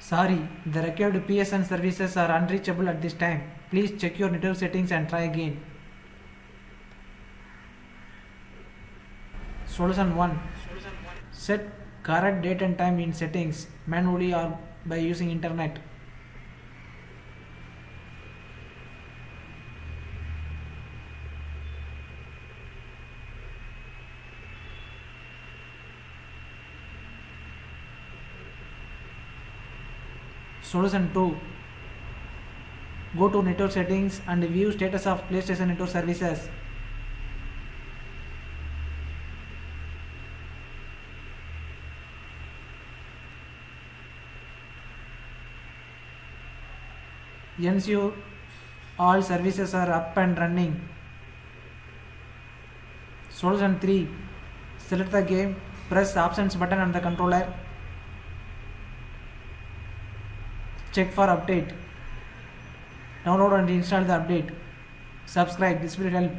Sorry, the required PSN services are unreachable at this time. Please check your network settings and try again. Solution 1. Set correct date and time in settings manually or by using internet. Solution 2. Go to network settings and view status of PlayStation network services. Ensure all services are up and running. Solution 3. Select the game, press options button on the controller. Check for update. Download and install the update. Subscribe, this will help.